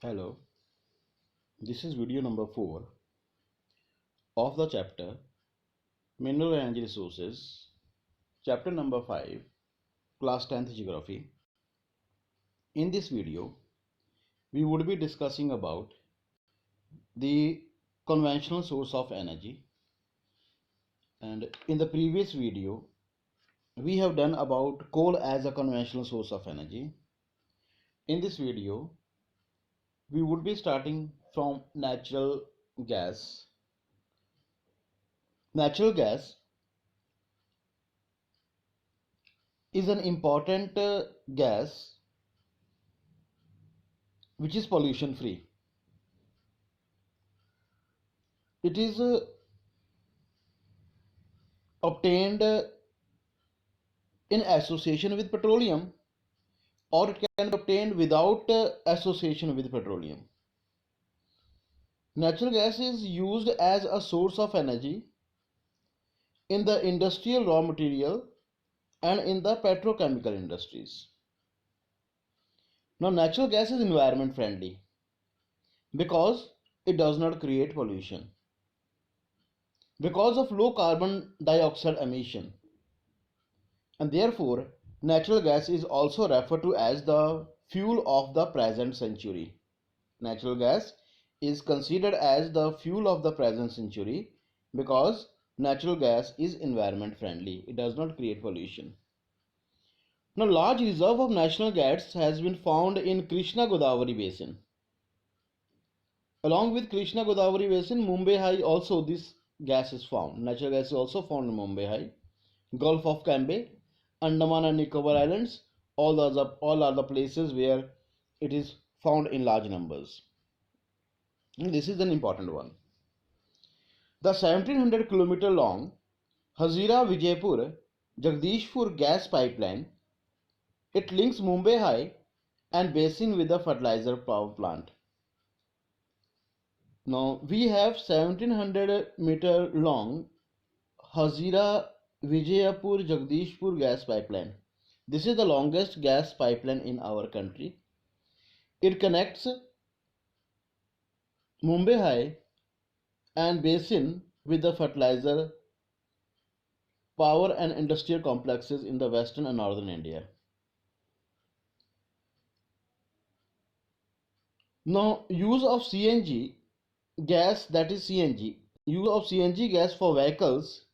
Hello, this is video number 4 of the chapter Mineral Energy Resources, chapter number 5, class 10th Geography. In this video, we would be discussing about the conventional source of energy, and in the previous video, we have done about coal as a conventional source of energy. In this video, we would be starting from natural gas. Natural gas is an important gas which is pollution free. It is obtained in association with petroleum, or it can be obtained without association with petroleum. Natural gas is used as a source of energy in the industrial raw material and in the petrochemical industries. Now, natural gas is environment friendly because it does not create pollution. Because of low carbon dioxide emission, and therefore natural gas is also referred to as the fuel of the present century. Natural gas is considered as the fuel of the present century because natural gas is environment friendly. It does not create pollution. Now, large reserve of natural gas has been found in Krishna Godavari basin. Along with Krishna Godavari basin, Mumbai High also this gas is found. Natural gas is also found in Mumbai High, Gulf of Cambay, Andaman and Nicobar Islands. All are the places where it is found in large numbers. And this is an important one. The 1700-kilometer long Hazira Vijaypur Jagdishpur gas pipeline, it links Mumbai High and basin with the fertilizer power plant. Now we have 1700-meter long Hazira Vijaypur Jagdishpur gas pipeline. This is the longest gas pipeline in our country. It connects Mumbai High and basin with the fertilizer, power and industrial complexes in the western and northern India. Now, use of CNG gas, that is CNG, use of CNG gas for vehicles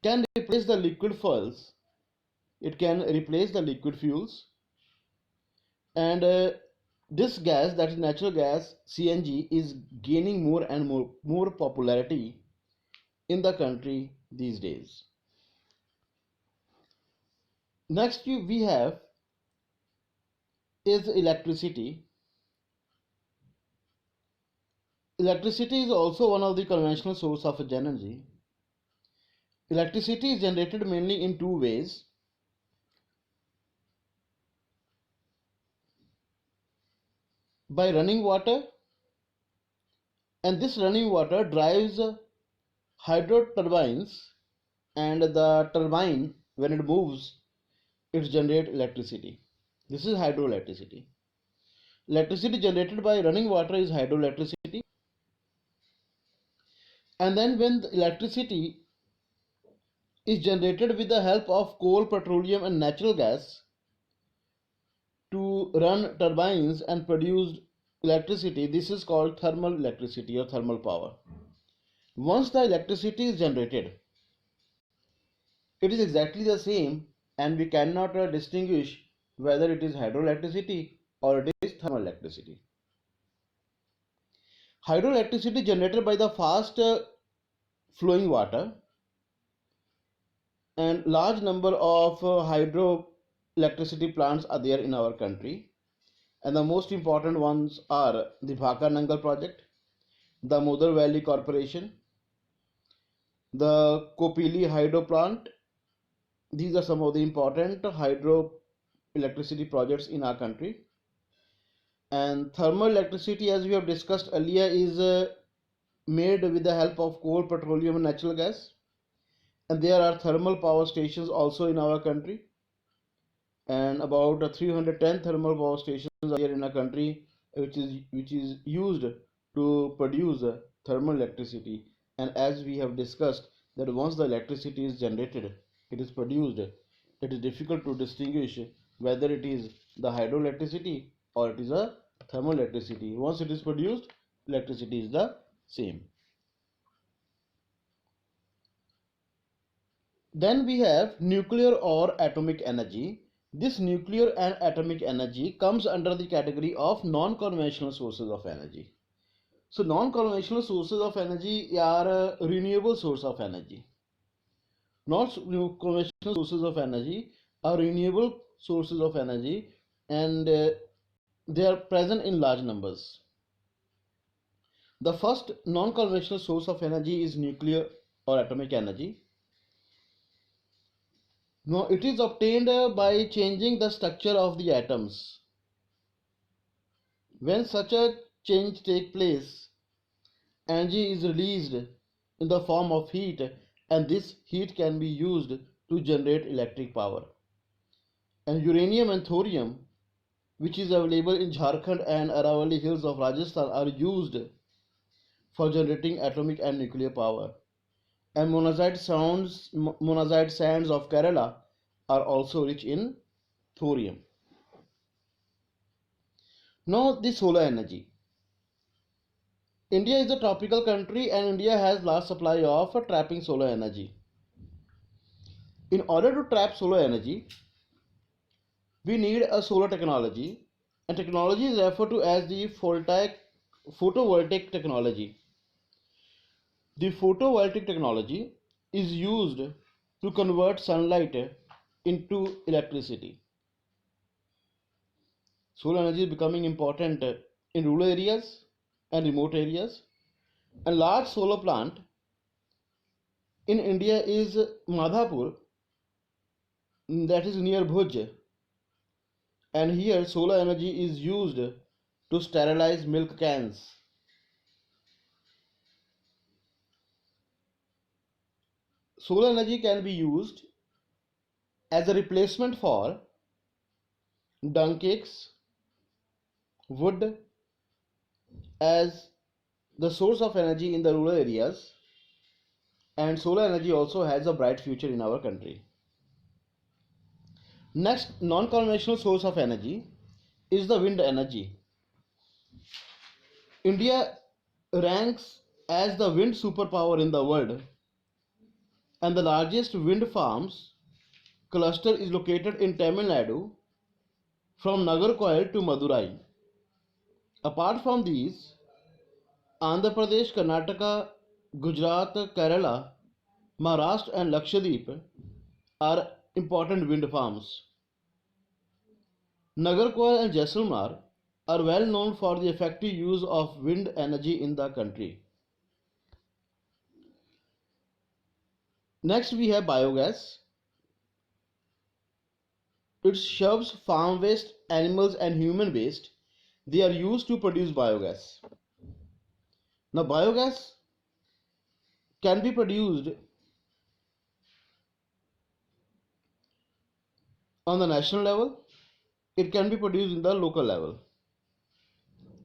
can replace the liquid fuels. It can replace the liquid fuels, and this gas, that is natural gas CNG, is gaining more and more popularity in the country these days. Next we have is electricity. Electricity is also one of the conventional source of energy. Electricity is generated mainly in two ways. By running water, and this running water drives hydro turbines, and the turbine, when it moves, it generates electricity. This is hydroelectricity. Electricity generated by running water is hydroelectricity. And then when the electricity is generated with the help of coal, petroleum and natural gas to run turbines and produce electricity, this is called thermal electricity or thermal power. Once the electricity is generated, it is exactly the same, and we cannot distinguish whether it is hydroelectricity or it is thermal electricity. Hydroelectricity generated by the fast flowing water, and large number of hydroelectricity plants are there in our country, and the most important ones are the Bhakra Nangal project, the Modar Valley Corporation, the Kopili hydro plant. These are some of the important hydroelectricity projects in our country. And thermal electricity, as we have discussed earlier, is made with the help of coal, petroleum and natural gas. And there are thermal power stations also in our country, and about 310 thermal power stations are here in our country, which is used to produce thermal electricity. And as we have discussed, that once the electricity is generated, it is produced, it is difficult to distinguish whether it is the hydroelectricity or it is a thermal electricity. Once it is produced, electricity is the same. Then we have nuclear or atomic energy. This nuclear and atomic energy comes under the category of non-conventional sources of energy. So non-conventional sources of energy are a renewable source of energy. Non-conventional sources of energy are renewable sources of energy, and they are present in large numbers. The first non-conventional source of energy is nuclear or atomic energy. Now, it is obtained by changing the structure of the atoms. When such a change takes place, energy is released in the form of heat, and this heat can be used to generate electric power. And uranium and thorium, which is available in Jharkhand and Aravalli hills of Rajasthan, are used for generating atomic and nuclear power. And monazite sands of Kerala are also rich in thorium. Now, the solar energy. India is a tropical country and India has large supply of trapping solar energy. In order to trap solar energy, we need a solar technology, and technology is referred to as the photovoltaic technology. The photovoltaic technology is used to convert sunlight into electricity. Solar energy is becoming important in rural areas and remote areas. A large solar plant in India is Madhapur, that is near Bhuj, and here solar energy is used to sterilize milk cans. Solar energy can be used as a replacement for dung cakes, wood, as the source of energy in the rural areas, and solar energy also has a bright future in our country. Next non-conventional source of energy is the wind energy. India ranks as the wind superpower in the world, and the largest wind farms cluster is located in Tamil Nadu from Nagarcoil to Madurai. Apart from these, Andhra Pradesh, Karnataka, Gujarat, Kerala, Maharashtra and Lakshadweep are important wind farms. Nagarcoil and Jaisalmer are well known for the effective use of wind energy in the country. Next we have biogas. It shoves farm waste, animals and human waste. They are used to produce biogas. Now biogas can be produced on the national level. It can be produced in the local level.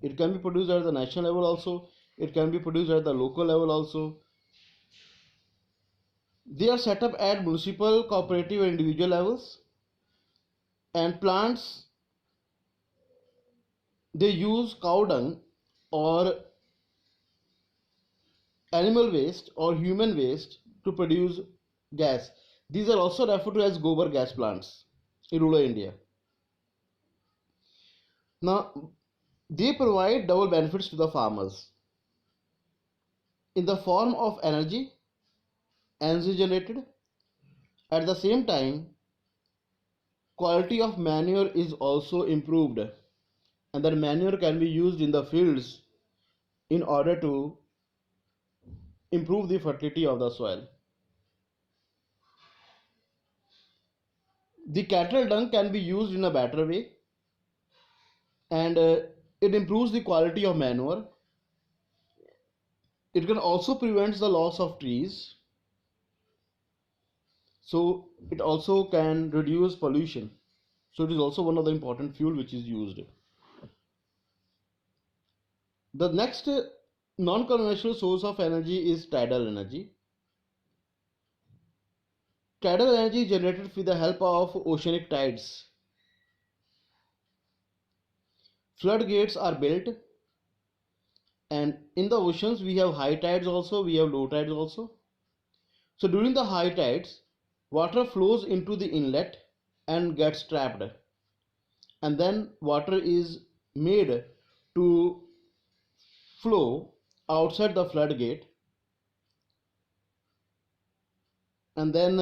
It can be produced at the national level also. It can be produced at the local level also. They are set up at municipal, cooperative and individual levels. And plants, they use cow dung or animal waste or human waste to produce gas. These are also referred to as gobar gas plants in rural India. Now, they provide double benefits to the farmers in the form of energy generated. At the same time, quality of manure is also improved, and that manure can be used in the fields in order to improve the fertility of the soil. The cattle dung can be used in a better way, and it improves the quality of manure. It can also prevent the loss of trees, so it also can reduce pollution. So it is also one of the important fuel which is used. The next non-conventional source of energy is tidal energy. Tidal energy is generated with the help of oceanic tides. Floodgates are built, and in the oceans we have high tides also, we have low tides also. So during the high tides, water flows into the inlet and gets trapped, and then water is made to flow outside the floodgate, and then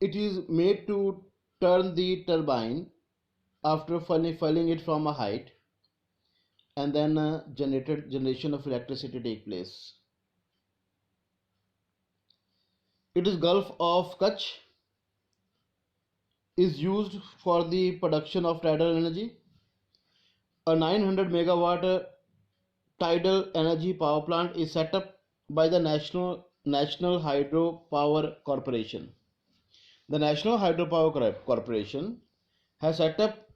it is made to turn the turbine after falling it from a height, and then generation of electricity take place. It is Gulf of Kutch is used for the production of tidal energy. A 900 megawatt tidal energy power plant is set up by the National Hydropower Corporation. The National Hydropower Corporation has set up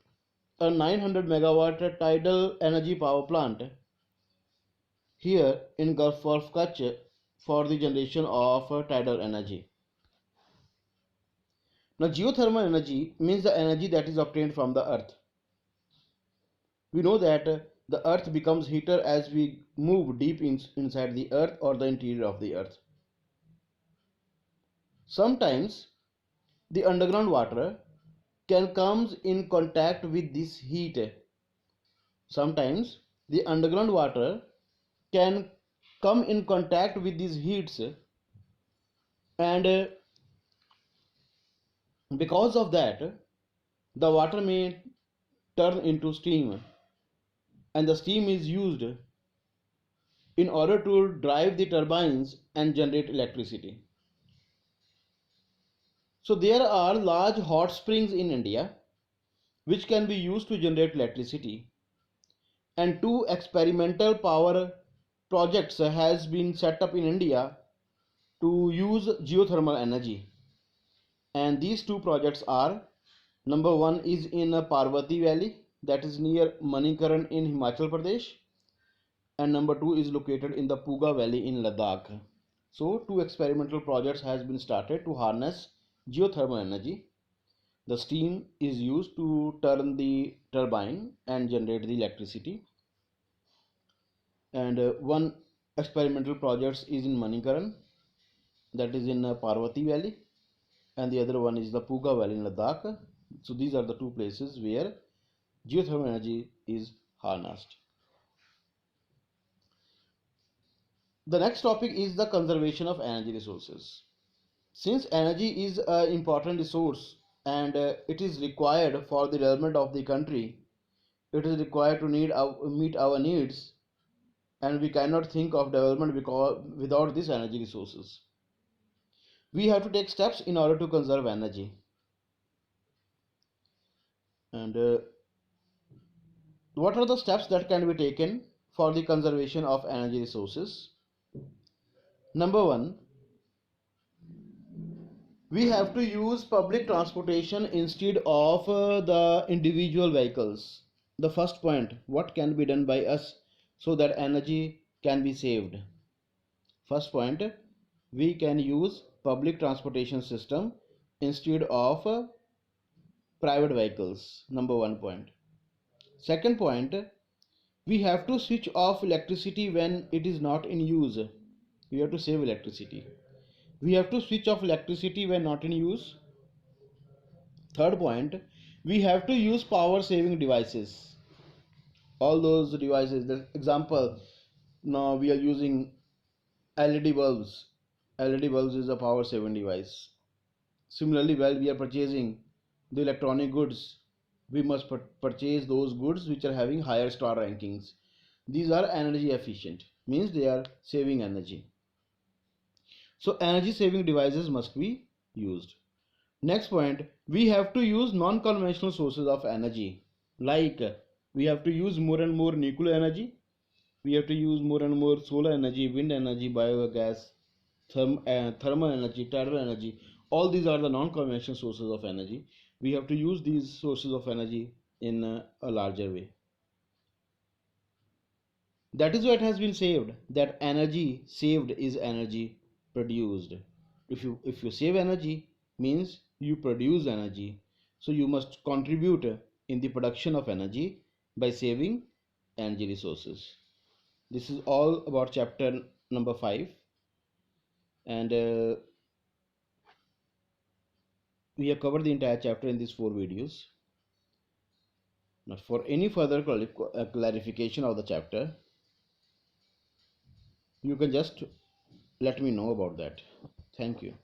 a 900 megawatt tidal energy power plant here in Gulf of Kutch for the generation of tidal energy. Now, geothermal energy means the energy that is obtained from the earth. We know that the earth becomes heater as we move deep inside the earth or the interior of the earth. Sometimes the underground water can come in contact with this heat. Sometimes the underground water can come in contact with these heats, and because of that the water may turn into steam, and the steam is used in order to drive the turbines and generate electricity. So there are large hot springs in India which can be used to generate electricity, and two experimental power projects has been set up in India to use geothermal energy. And these two projects are, number one is in Parvati Valley, that is near Manikaran in Himachal Pradesh, and number two is located in the Puga Valley in Ladakh. So two experimental projects has been started to harness geothermal energy. The steam is used to turn the turbine and generate the electricity. And one experimental project is in Manikaran, that is in Parvati Valley, and the other one is the Puga Valley in Ladakh. So these are the two places where geothermal energy is harnessed. The next topic is the conservation of energy resources. Since energy is an important resource and it is required for the development of the country, it is required to meet our needs, and we cannot think of development without these energy resources. We have to take steps in order to conserve energy. And what are the steps that can be taken for the conservation of energy resources? Number one, we have to use public transportation instead of the individual vehicles. The first point, what can be done by us so that energy can be saved? First point, we can use public transportation system instead of private vehicles. Number one point. Second point, we have to switch off electricity when it is not in use. We have to save electricity. We have to switch off electricity when not in use. Third point, we have to use power saving devices. All those devices, the example, now we are using LED bulbs. LED bulbs is a power saving device. Similarly, while we are purchasing the electronic goods, we must purchase those goods which are having higher star rankings. These are energy efficient, means they are saving energy. So energy saving devices must be used. Next point, we have to use non-conventional sources of energy. Like we have to use more and more nuclear energy. We have to use more and more solar energy, wind energy, biogas, thermal energy, tidal energy. All these are the non-conventional sources of energy. We have to use these sources of energy in a larger way. That is why it has been saved that energy saved is energy produced. If you save energy means you produce energy, so you must contribute in the production of energy by saving energy resources. This is all about chapter number 5, and we have covered the entire chapter in these 4 videos. Now for any further clarification of the chapter, you can just let me know about that. Thank you.